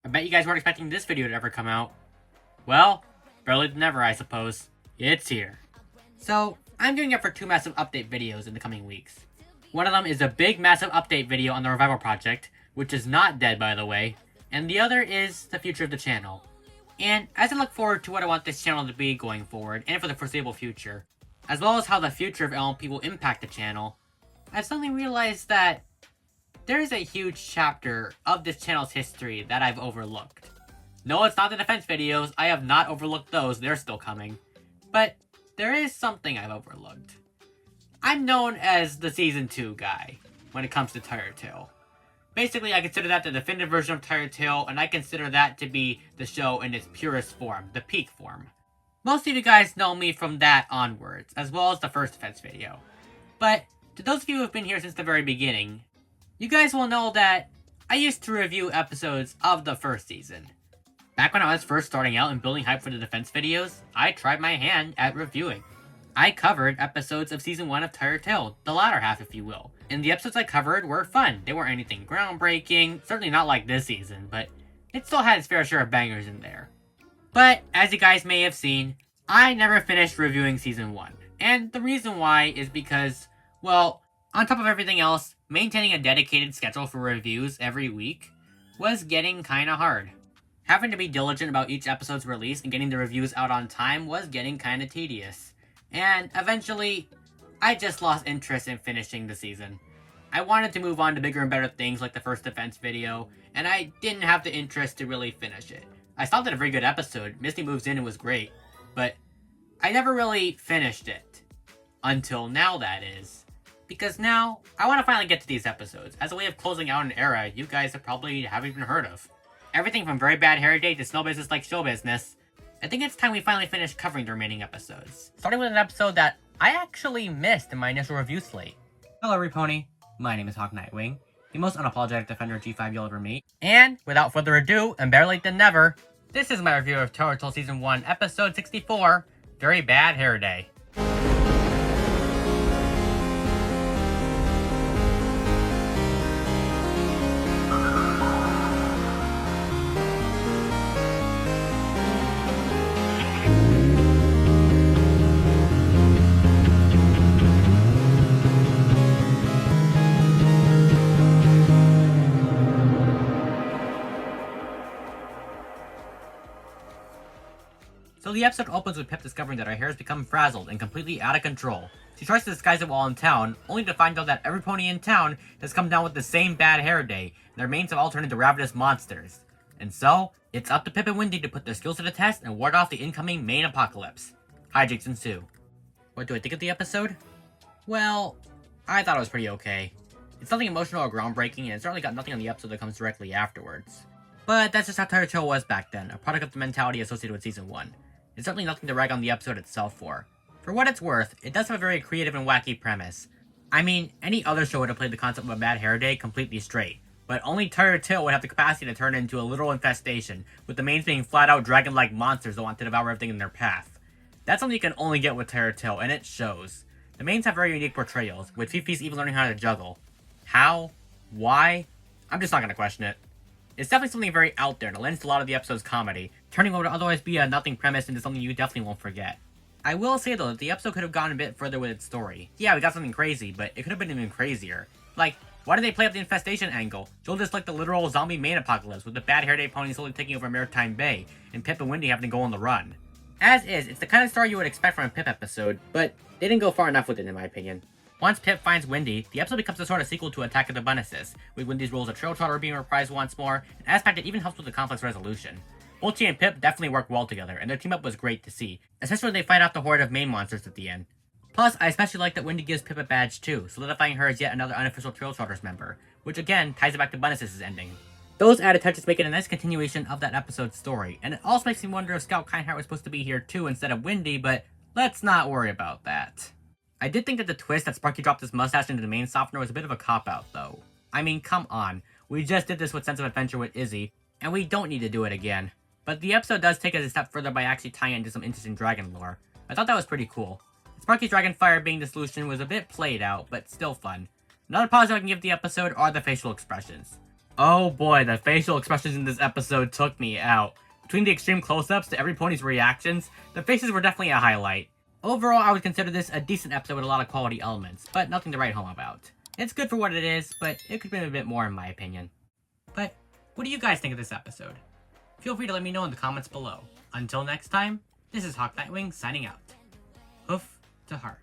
bet you guys weren't expecting this video to ever come out. Well, better late than never, I suppose. It's here. So, I'm doing it for 2 massive update videos in the coming weeks. One of them is a big massive update video on the Revival Project, which is not dead by the way, and the other is the future of the channel. And as I look forward to what I want this channel to be going forward, and for the foreseeable future, as well as how the future of LMP will impact the channel, I've suddenly realized that there is a huge chapter of this channel's history that I've overlooked. No, it's not the defense videos, I have not overlooked those, they're still coming. But there is something I've overlooked. I'm known as the Season 2 guy when it comes to Tire Tail. Basically, I consider that the definitive version of Tire Tail, and I consider that to be the show in its purest form, the peak form. Most of you guys know me from that onwards, as well as the first defense video. But to those of you who have been here since the very beginning, you guys will know that I used to review episodes of the first season. Back when I was first starting out and building hype for the defense videos, I tried my hand at reviewing. I covered episodes of Season 1 of Tire Tail, the latter half if you will. And the episodes I covered were fun. They weren't anything groundbreaking, certainly not like this season, but it still had its fair share of bangers in there. But, as you guys may have seen, I never finished reviewing Season 1. And the reason why is because, well, on top of everything else, maintaining a dedicated schedule for reviews every week was getting kinda hard. Having to be diligent about each episode's release and getting the reviews out on time was getting kinda tedious. And eventually, I just lost interest in finishing the season. I wanted to move on to bigger and better things like the first defense video, and I didn't have the interest to really finish it. I stopped at a very good episode, Misty moves in and was great, but I never really finished it. Until now, that is. Because now, I want to finally get to these episodes, as a way of closing out an era you guys have probably haven't even heard of. Everything from Very Bad Hair Day to Snow Business Like Show Business, I think it's time we finally finish covering the remaining episodes. Starting with an episode that I actually missed in my initial review slate. Hello Repony, my name is Hawk Nightwing, the most unapologetic defender of G5 you'll ever meet. And, without further ado, and better late than never, this is my review of Tire Tail Season 1, Episode 64, Very Bad Hair Day. So the episode opens with Pip discovering that her hair has become frazzled and completely out of control. She tries to disguise it while in town, only to find out that every pony in town has come down with the same bad hair day, and their manes have all turned into ravenous monsters. And so, it's up to Pip and Wendy to put their skills to the test and ward off the incoming main apocalypse. Hijinks ensue. What do I think of the episode? Well, I thought it was pretty okay. It's nothing emotional or groundbreaking, and it's certainly got nothing on the episode that comes directly afterwards. But that's just how Tire Tail was back then, a product of the mentality associated with Season 1. It's certainly nothing to rag on the episode itself for. For what it's worth, it does have a very creative and wacky premise. I mean, any other show would have played the concept of a bad hair day completely straight, but only Tire Tail would have the capacity to turn it into a literal infestation, with the mains being flat-out dragon-like monsters that want to devour everything in their path. That's something you can only get with Tire Tail, and it shows. The mains have very unique portrayals, with Fifi's even learning how to juggle. How? Why? I'm just not gonna question it. It's definitely something very out there, and it lends to a lot of the episode's comedy, turning what would otherwise be a nothing premise into something you definitely won't forget. I will say though, that the episode could have gone a bit further with its story. Yeah, we got something crazy, but it could have been even crazier. Like, why did they play up the infestation angle? Joel just like the literal zombie main apocalypse, with the bad hair day pony slowly taking over Maritime Bay, and Pip and Wendy having to go on the run. As is, it's the kind of story you would expect from a Pip episode, but they didn't go far enough with it in my opinion. Once Pip finds Wendy, the episode becomes a sort of sequel to Attack of the Bunnises, with Wendy's role as a trail trotter being reprised once more, an aspect that even helps with the conflict's resolution. Both she and Pip definitely work well together, and their team up was great to see, especially when they fight off the horde of main monsters at the end. Plus, I especially like that Wendy gives Pip a badge too, solidifying her as yet another unofficial Trail Trotters member, which again ties it back to Bunnises' ending. Those added touches make it a nice continuation of that episode's story, and it also makes me wonder if Scout Kindheart was supposed to be here too instead of Wendy, but let's not worry about that. I did think that the twist that Sparky dropped his mustache into the main softener was a bit of a cop-out, though. I mean, come on. We just did this with Sense of Adventure with Izzy, and we don't need to do it again. But the episode does take it a step further by actually tying into some interesting dragon lore. I thought that was pretty cool. Sparky's dragon fire being the solution was a bit played out, but still fun. Another positive I can give the episode are the facial expressions. Oh boy, the facial expressions in this episode took me out. Between the extreme close-ups to every pony's reactions, the faces were definitely a highlight. Overall, I would consider this a decent episode with a lot of quality elements, but nothing to write home about. It's good for what it is, but it could have been a bit more in my opinion. But what do you guys think of this episode? Feel free to let me know in the comments below. Until next time, this is Hawk Nightwing signing out. Hoof to heart.